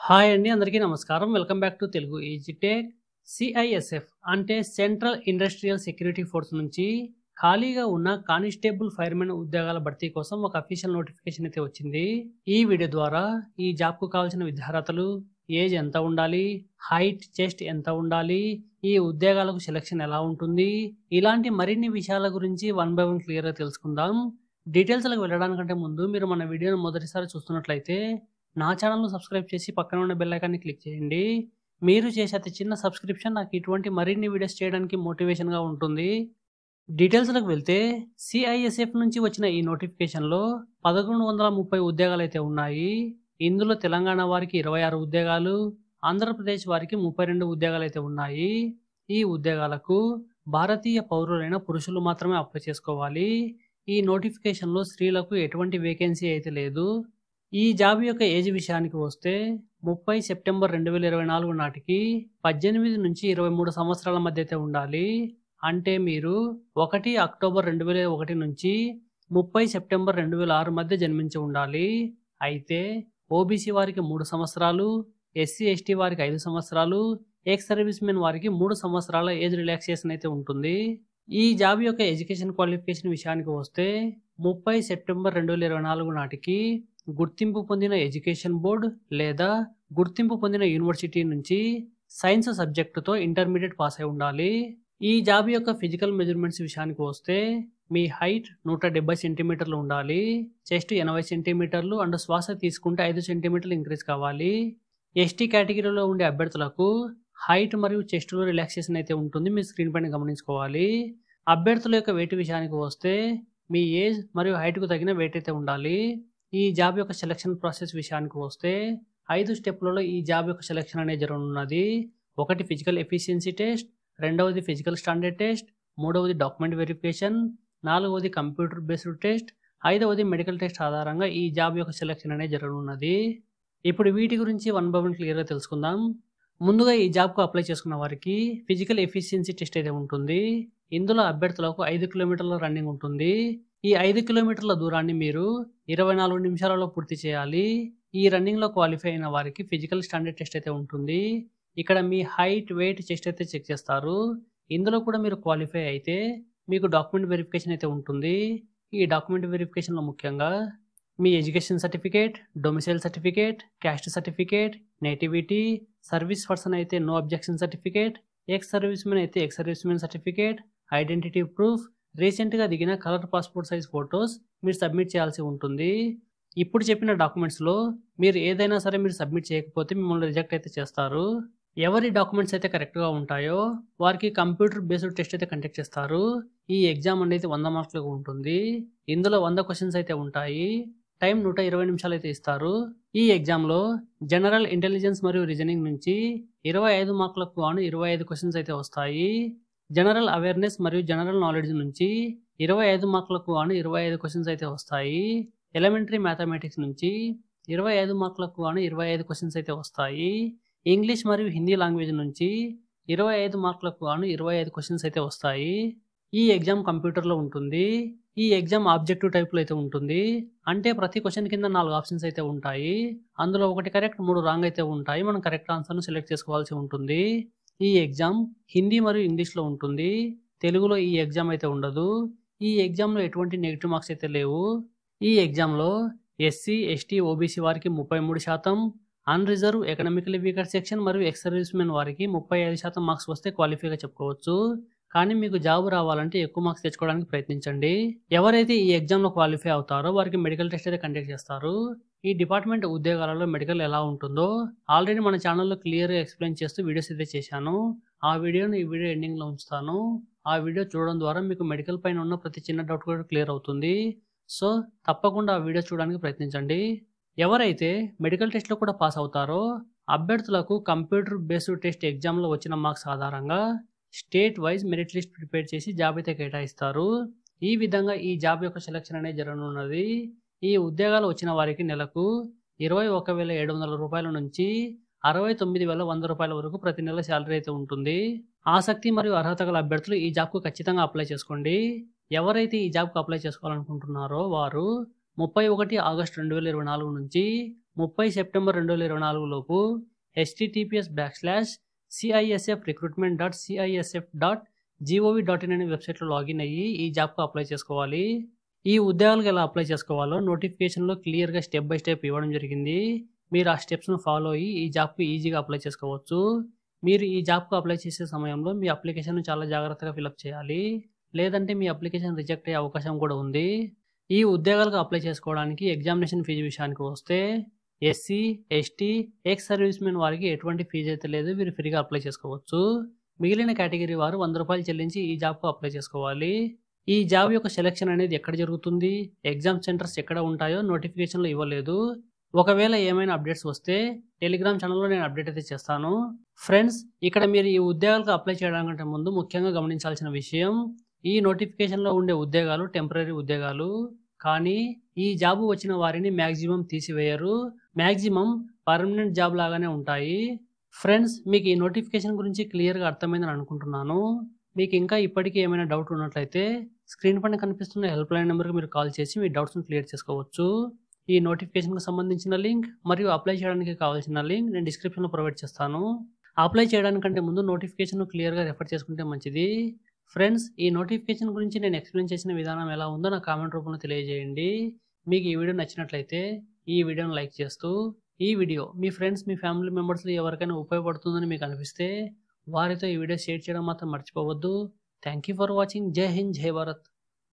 Hi అండి, అందరికీ నమస్కారం. Welcome back to Telugu easy tech. CISF అంటే సెంట్రల్ ఇండస్ట్రియల్ సెక్యూరిటీ ఫోర్స్ నుంచి ఖాళీగా ఉన్న కానిస్టేబుల్ ఫైర్మెన్ ఉద్యోగాల భర్తీ కోసం ఒక అఫీషియల్ నోటిఫికేషన్ అయితే వచ్చింది. ఈ వీడియో ద్వారా ఈ జాబ్ కు కావాల్సిన విద్యార్హతలు, ఏజ్ ఎంత ఉండాలి, హైట్, చెస్ట్ ఎంత ఉండాలి, ఈ ఉద్యోగాలకు సెలక్షన్ ఎలా ఉంటుంది, ఇలాంటి మరిన్ని విషయాల గురించి వన్ బై వన్ క్లియర్ గా తెలుసుకుందాం. డీటెయిల్స్లకు వెళ్ళడానికంటే ముందు మీరు మన వీడియోను మొదటిసారి చూస్తున్నట్లయితే నా ఛానల్ను సబ్స్క్రైబ్ చేసి పక్కన ఉన్న బెల్ ఐకాన్ని క్లిక్ చేయండి. మీరు చేసే అతి చిన్న సబ్స్క్రిప్షన్ నాకు ఇటువంటి మరిన్ని వీడియోస్ చేయడానికి మోటివేషన్గా ఉంటుంది. డీటెయిల్స్లకు వెళ్తే సిఐఎస్ఎఫ్ నుంచి వచ్చిన ఈ నోటిఫికేషన్లో 1130 ఉద్యోగాలు అయితే ఉన్నాయి. ఇందులో తెలంగాణ వారికి 26 ఉద్యోగాలు, ఆంధ్రప్రదేశ్ వారికి 32 ఉద్యోగాలు అయితే ఉన్నాయి. ఈ ఉద్యోగాలకు భారతీయ పౌరులైన పురుషులు మాత్రమే అప్లై చేసుకోవాలి. ఈ నోటిఫికేషన్లో స్త్రీలకు ఎటువంటి వేకెన్సీ అయితే లేదు. ఈ జాబ్ యొక్క ఏజ్ విషయానికి వస్తే 30 సెప్టెంబర్ 2024 నాటికి 18 నుంచి 23 సంవత్సరాల మధ్య అయితే ఉండాలి. అంటే మీరు 1 అక్టోబర్ 2001 నుంచి 30 సెప్టెంబర్ 2006 మధ్య జన్మించి ఉండాలి. అయితే ఓబీసీ వారికి 3 సంవత్సరాలు, ఎస్సీ ఎస్టీ వారికి 5 సంవత్సరాలు, ఎక్స్ సర్వీస్ మెన్ వారికి 3 సంవత్సరాల ఏజ్ రిలాక్సేషన్ అయితే ఉంటుంది. ఈ జాబ్ యొక్క ఎడ్యుకేషన్ క్వాలిఫికేషన్ విషయానికి వస్తే 30 సెప్టెంబర్ 2024 నాటికి గుర్తింపు పొందిన ఎడ్యుకేషన్ బోర్డు లేదా గుర్తింపు పొందిన యూనివర్సిటీ నుంచి సైన్స్ సబ్జెక్టుతో ఇంటర్మీడియట్ పాస్ అయి ఉండాలి. ఈ జాబ్ యొక్క ఫిజికల్ మెజర్మెంట్స్ విషయానికి వస్తే మీ హైట్ 170 సెంటీమీటర్లు ఉండాలి, చెస్ట్ 80 సెంటీమీటర్లు అండ్ శ్వాస తీసుకుంటే 5 సెంటీమీటర్లు ఇంక్రీజ్ కావాలి. ఎస్టీ కేటగిరీలో ఉండే అభ్యర్థులకు హైట్ మరియు చెస్ట్లో రిలాక్సేషన్ అయితే ఉంటుంది, మీ స్క్రీన్ పైన గమనించుకోవాలి. అభ్యర్థుల యొక్క వెయిట్ విషయానికి వస్తే మీ ఏజ్ మరియు హైట్కు తగిన వెయిట్ అయితే ఉండాలి. ఈ జాబ్ యొక్క సెలక్షన్ ప్రాసెస్ విషయానికి వస్తే 5 స్టెప్లలో ఈ జాబ్ యొక్క సెలక్షన్ అనేది జరగనున్నది. 1 ఫిజికల్ ఎఫిషియన్సీ టెస్ట్, 2వది ఫిజికల్ స్టాండర్డ్ టెస్ట్, 3వది డాక్యుమెంట్ వెరిఫికేషన్, 4వది కంప్యూటర్ బేస్డ్ టెస్ట్, 5వది మెడికల్ టెస్ట్ ఆధారంగా ఈ జాబ్ యొక్క సెలక్షన్ అనేది జరగనున్నది. ఇప్పుడు వీటి గురించి వన్ బై వన్ క్లియర్గా తెలుసుకుందాం. ముందుగా ఈ జాబ్కు అప్లై చేసుకున్న వారికి ఫిజికల్ ఎఫిషియన్సీ టెస్ట్ అయితే ఉంటుంది. ఇందులో అభ్యర్థులకు 5 కిలోమీటర్ల రన్నింగ్ ఉంటుంది. ఈ 5 కిలోమీటర్ల దూరాన్ని మీరు 24 నిమిషాలలో పూర్తి చేయాలి. ఈ రన్నింగ్లో క్వాలిఫై అయిన వారికి ఫిజికల్ స్టాండర్డ్ టెస్ట్ అయితే ఉంటుంది. ఇక్కడ మీ హైట్, వెయిట్, చెస్ట్ అయితే చెక్ చేస్తారు. ఇందులో కూడా మీరు క్వాలిఫై అయితే మీకు డాక్యుమెంట్ వెరిఫికేషన్ అయితే ఉంటుంది. ఈ డాక్యుమెంట్ వెరిఫికేషన్లో ముఖ్యంగా మీ education certificate, domicile certificate, caste certificate, nativity, service person అయితే no objection certificate, ex service men అయితే ex service men certificate, identity proof, రీసెంట్గా దిగిన కలర్ పాస్పోర్ట్ సైజ్ ఫొటోస్ మీరు సబ్మిట్ చేయాల్సి ఉంటుంది. ఇప్పుడు చెప్పిన డాక్యుమెంట్స్లో మీరు ఏదైనా సరే మీరు సబ్మిట్ చేయకపోతే మిమ్మల్ని రిజెక్ట్ అయితే చేస్తారు. ఎవరి డాక్యుమెంట్స్ అయితే కరెక్ట్గా ఉంటాయో వారికి కంప్యూటర్ బేస్డ్ టెస్ట్ అయితే కండక్ట్ చేస్తారు. ఈ ఎగ్జామ్ అనేది 100 మార్కులకు ఉంటుంది. ఇందులో 100 క్వశ్చన్స్ అయితే ఉంటాయి. టైం 120 నిమిషాలు అయితే ఇస్తారు. ఈ ఎగ్జామ్లో జనరల్ ఇంటెలిజెన్స్ మరియు రీజనింగ్ నుంచి 25 మార్కులకు గాను 25 క్వశ్చన్స్ అయితే వస్తాయి. జనరల్ అవేర్నెస్ మరియు జనరల్ నాలెడ్జ్ నుంచి 25 మార్కులకు గాను 25 క్వశ్చన్స్ అయితే వస్తాయి. ఎలిమెంటరీ మ్యాథమెటిక్స్ నుంచి 25 మార్కులకు గాను 25 క్వశ్చన్స్ అయితే వస్తాయి. ఇంగ్లీష్ మరియు హిందీ లాంగ్వేజ్ నుంచి 25 మార్కులకు గాను 25 క్వశ్చన్స్ అయితే వస్తాయి. ఈ ఎగ్జామ్ కంప్యూటర్లో ఉంటుంది. ఈ ఎగ్జామ్ ఆబ్జెక్టివ్ టైప్లో అయితే ఉంటుంది. అంటే ప్రతి క్వశ్చన్ కింద 4 ఆప్షన్స్ అయితే ఉంటాయి. అందులో 1 కరెక్ట్, 3 రాంగ్ అయితే ఉంటాయి. మనం కరెక్ట్ ఆన్సర్ను సెలెక్ట్ చేసుకోవాల్సి ఉంటుంది. ఈ ఎగ్జామ్ హిందీ మరియు ఇంగ్లీష్లో ఉంటుంది. తెలుగులో ఈ ఎగ్జామ్ అయితే ఉండదు. ఈ ఎగ్జామ్లో ఎటువంటి నెగిటివ్ మార్క్స్ అయితే లేవు. ఈ ఎగ్జామ్లో ఎస్సీ, ఎస్టీ, ఓబీసీ వారికి 33%, అన్రిజర్వ్, ఎకనామికలీ వీకర్ సెక్షన్ మరియు ఎక్స్ సర్వీస్ మెన్ వారికి 35% మార్క్స్ వస్తే క్వాలిఫైగా చెప్పుకోవచ్చు. కానీ మీకు జాబ్ రావాలంటే ఎక్కువ మార్క్స్ తెచ్చుకోవడానికి ప్రయత్నించండి. ఎవరైతే ఈ ఎగ్జామ్లో క్వాలిఫై అవుతారో వారికి మెడికల్ టెస్ట్ అయితే కండక్ట్ చేస్తారు. ఈ డిపార్ట్మెంట్ ఉద్యోగాలలో మెడికల్ ఎలా ఉంటుందో ఆల్రెడీ మన ఛానల్లో క్లియర్గా ఎక్స్ప్లెయిన్ చేస్తూ వీడియోస్ అయితే చేశాను. ఆ వీడియోను ఈ వీడియో ఎండింగ్లో ఉంచుతాను. ఆ వీడియో చూడడం ద్వారా మీకు మెడికల్ పైన ఉన్న ప్రతి చిన్న డౌట్ కూడా క్లియర్ అవుతుంది. సో తప్పకుండా ఆ వీడియో చూడడానికి ప్రయత్నించండి. ఎవరైతే మెడికల్ టెస్ట్లో కూడా పాస్ అవుతారో అభ్యర్థులకు కంప్యూటర్ బేస్డ్ టెస్ట్ ఎగ్జామ్లో వచ్చిన మార్క్స్ ఆధారంగా state wise merit list prepare చేసి జాబ్ అయితే కేటాయిస్తారు. ఈ విధంగా ఈ జాబ్ యొక్క సెలక్షన్ అనేది జరగనున్నది. ఈ ఉద్యోగాలు వచ్చిన వారికి నెలకు 21,700 రూపాయల నుంచి 69,100 రూపాయల వరకు ప్రతి నెల శాలరీ అయితే ఉంటుంది. ఆసక్తి మరియు అర్హత గల అభ్యర్థులు ఈ జాబ్కు ఖచ్చితంగా అప్లై చేసుకోండి. ఎవరైతే ఈ జాబ్కు అప్లై చేసుకోవాలనుకుంటున్నారో వారు 31 ఆగస్టు 2024 నుంచి 30 సెప్టెంబర్ 2024 లోపు https://cisfrecruitment.cisf.gov.in అనే వెబ్సైట్లో లాగిన్ అయ్యి ఈ జాబ్కు అప్లై చేసుకోవాలి. ఈ ఉద్యోగాలకు ఎలా అప్లై చేసుకోవాలో నోటిఫికేషన్లో క్లియర్గా స్టెప్ బై స్టెప్ ఇవ్వడం జరిగింది. మీరు ఆ స్టెప్స్ను ఫాలో అయ్యి ఈ జాబ్కు ఈజీగా అప్లై చేసుకోవచ్చు. మీరు ఈ జాబ్కు అప్లై చేసే సమయంలో మీ అప్లికేషన్ చాలా జాగ్రత్తగా ఫిలప్ చేయాలి, లేదంటే మీ అప్లికేషన్ రిజెక్ట్ అయ్యే అవకాశం కూడా ఉంది. ఈ ఉద్యోగాలకు అప్లై చేసుకోవడానికి ఎగ్జామినేషన్ ఫీజు విషయానికి వస్తే SC, ST, X service men వారికి ఎటువంటి ఫీజు అయితే లేదు, వీరు ఫ్రీగా అప్లై చేసుకోవచ్చు. మిగిలిన కేటగిరీ వారు ₹100 చెల్లించి ఈ జాబ్కు అప్లై చేసుకోవాలి. ఈ జాబ్ యొక్క సెలెక్షన్ అనేది ఎక్కడ జరుగుతుంది, ఎగ్జామ్ సెంటర్స్ ఎక్కడ ఉంటాయో నోటిఫికేషన్లో ఇవ్వలేదు. ఒకవేళ ఏమైనా అప్డేట్స్ వస్తే టెలిగ్రామ్ ఛానల్లో నేను అప్డేట్ అయితే చేస్తాను. ఫ్రెండ్స్, ఇక్కడ మీరు ఈ ఉద్యోగాలకు అప్లై చేయడానికంటే ముందు ముఖ్యంగా గమనించాల్సిన విషయం, ఈ నోటిఫికేషన్లో ఉండే ఉద్యోగాలు టెంపరరీ ఉద్యోగాలు, కానీ ఈ జాబ్ వచ్చిన వారిని మ్యాక్సిమం తీసివేయరు, మ్యాక్సిమం పర్మనెంట్ జాబ్ లాగానే ఉంటాయి. ఫ్రెండ్స్, మీకు ఈ నోటిఫికేషన్ గురించి క్లియర్గా అర్థమైందని అనుకుంటున్నాను. మీకు ఇంకా ఇప్పటికీ ఏమైనా డౌట్ ఉన్నట్లయితే స్క్రీన్ పైన కనిపిస్తున్న హెల్ప్ లైన్ నెంబర్కి మీరు కాల్ చేసి మీ డౌట్స్ని క్లియర్ చేసుకోవచ్చు. ఈ నోటిఫికేషన్కి సంబంధించిన లింక్ మరియు అప్లై చేయడానికి కావాల్సిన లింక్ నేను డిస్క్రిప్షన్లో ప్రొవైడ్ చేస్తాను. అప్లై చేయడానికంటే ముందు నోటిఫికేషన్ క్లియర్గా రెఫర్ చేసుకుంటే మంచిది. ఫ్రెండ్స్, ఈ నోటిఫికేషన్ గురించి నేను ఎక్స్ప్లెయిన్ చేసిన విధానం ఎలా ఉందో నా కామెంట్ రూపంలో తెలియజేయండి. మీకు ఈ వీడియో నచ్చినట్లయితే ఈ వీడియోను లైక్ చేస్తూ, ఈ వీడియో మీ ఫ్రెండ్స్, మీ ఫ్యామిలీ మెంబర్స్లో ఎవరికైనా ఉపయోగపడుతుందని మీకు అనిపిస్తే వారితో ఈ వీడియో షేర్ చేయడం మాత్రం మర్చిపోవద్దు. Thank you for watching. జై హింద్, జై భారత్.